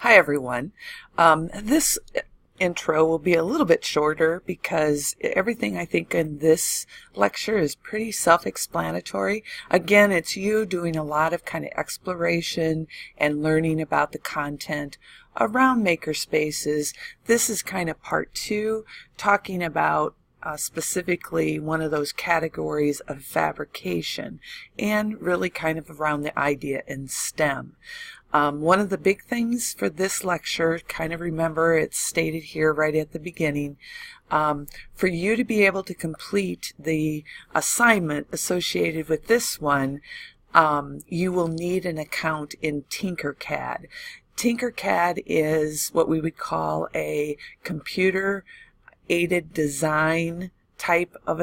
Hi everyone. This intro will be a little bit shorter because everything I think in this lecture is pretty self-explanatory. Again, it's you doing a lot of kind of exploration and learning about the content around Makerspaces. This is kind of part two, talking about specifically one of those categories of fabrication and really kind of around the idea in STEM. One of the big things for this lecture, kind of remember it's stated here right at the beginning, for you to be able to complete the assignment associated with this one, you will need an account in Tinkercad. Tinkercad is what we would call a computer aided design type of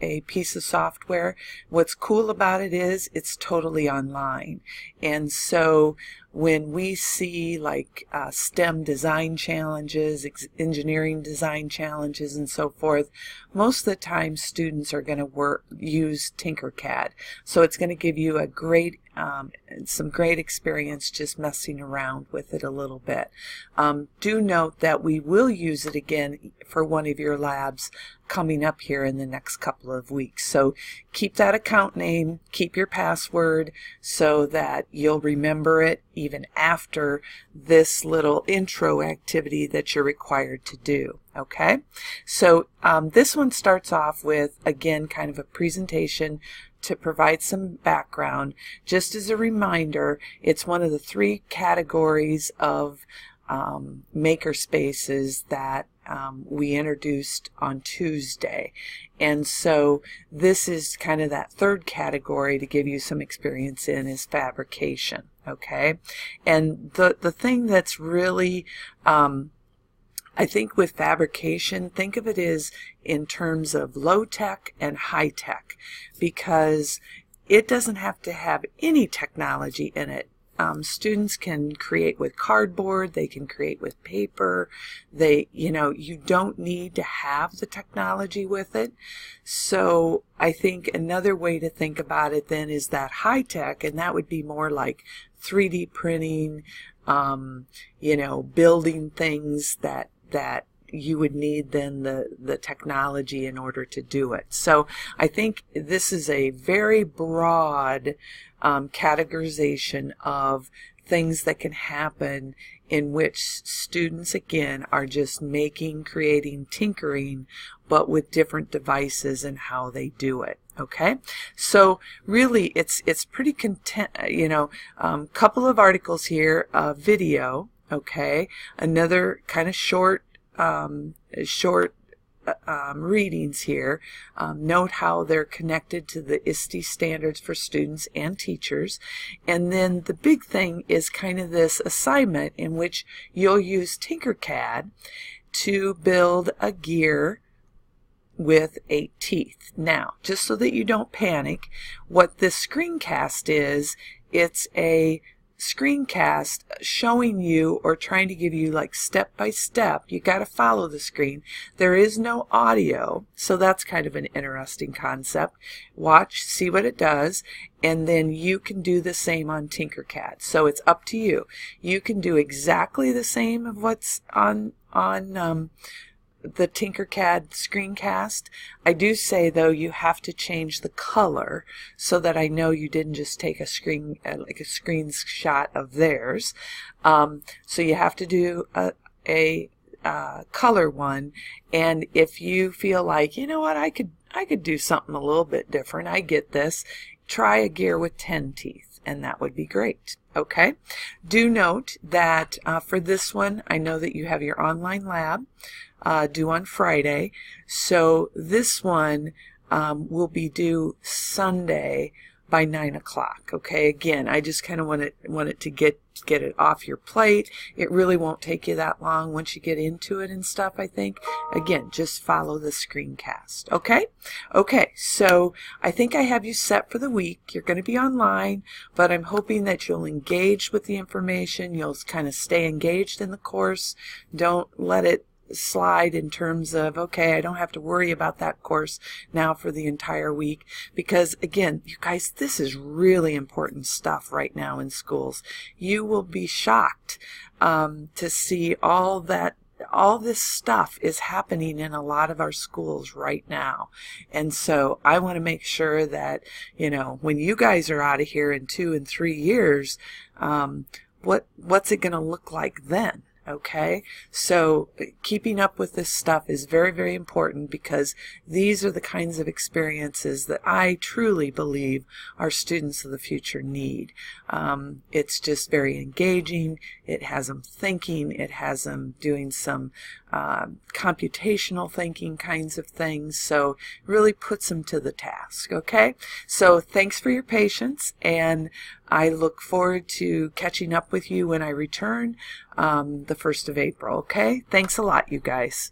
a piece of software. What's cool about it is it's totally online, and so when we see like STEM design challenges, engineering design challenges, and so forth, most of the time students are going to use Tinkercad. So it's going to give you a great some great experience just messing around with it a little bit. Do note that we will use it again for one of your labs coming up here in the next couple of weeks. So keep that account name, keep your password so that you'll remember it even after this little intro activity that you're required to do. Okay, so this one starts off with, again, kind of a presentation to provide some background. Just as a reminder, it's one of the three categories of Makerspaces that we introduced on Tuesday. And so this is kind of that third category to give you some experience in is fabrication. Okay, and the thing that's really I think with fabrication, think of it as in terms of low tech and high tech, because it doesn't have to have any technology in it. Students can create with cardboard, they can create with paper, you don't need to have the technology with it. So I think another way to think about it then is that high tech, and that would be more like 3D printing, building things that you would need then the technology in order to do it. So I think this is a very broad categorization of things that can happen in which students, again, are just creating, tinkering, but with different devices and how they do it. Okay, so really it's pretty couple of articles here, video. Okay, another kind of short readings here. Note how they're connected to the ISTE standards for students and teachers. And then the big thing is kind of this assignment in which you'll use Tinkercad to build a gear with 8 teeth. Now, just so that you don't panic, what this screencast is, it's a screencast showing you or trying to give you like step by step. You got to follow the screen. There is no audio, so that's kind of an interesting concept. Watch, see what it does, and then you can do the same on Tinkercad. So it's up to you. You can do exactly the same of what's on the Tinkercad screencast. I do say though you have to change the color so that I know you didn't just take a screenshot of theirs. So you have to do a color one, and if you feel like, you know what, I could do something a little bit different, I get this, try a gear with 10 teeth, and that would be great. Okay, do note that for this one, I know that you have your online lab due on Friday, so this one will be due Sunday by 9 o'clock. Okay, again, I just kind of want it to get it off your plate. It really won't take you that long once you get into it and stuff, I think. Again, just follow the screencast. Okay, so I think I have you set for the week. You're going to be online, but I'm hoping that you'll engage with the information. You'll kind of stay engaged in the course. Don't let it slide in terms of, okay, I don't have to worry about that course now for the entire week, because again, you guys, this is really important stuff right now in schools. You will be shocked to see all this stuff is happening in a lot of our schools right now. And so I want to make sure that, when you guys are out of here in 2 and 3 years, what's it going to look like then? Okay, so keeping up with this stuff is very, very important, because these are the kinds of experiences that I truly believe our students of the future need. It's just very engaging. It has them thinking. It has them doing some computational thinking kinds of things. So it really puts them to the task. Okay, so thanks for your patience, and I look forward to catching up with you when I return the 1st of April. Okay, thanks a lot, you guys.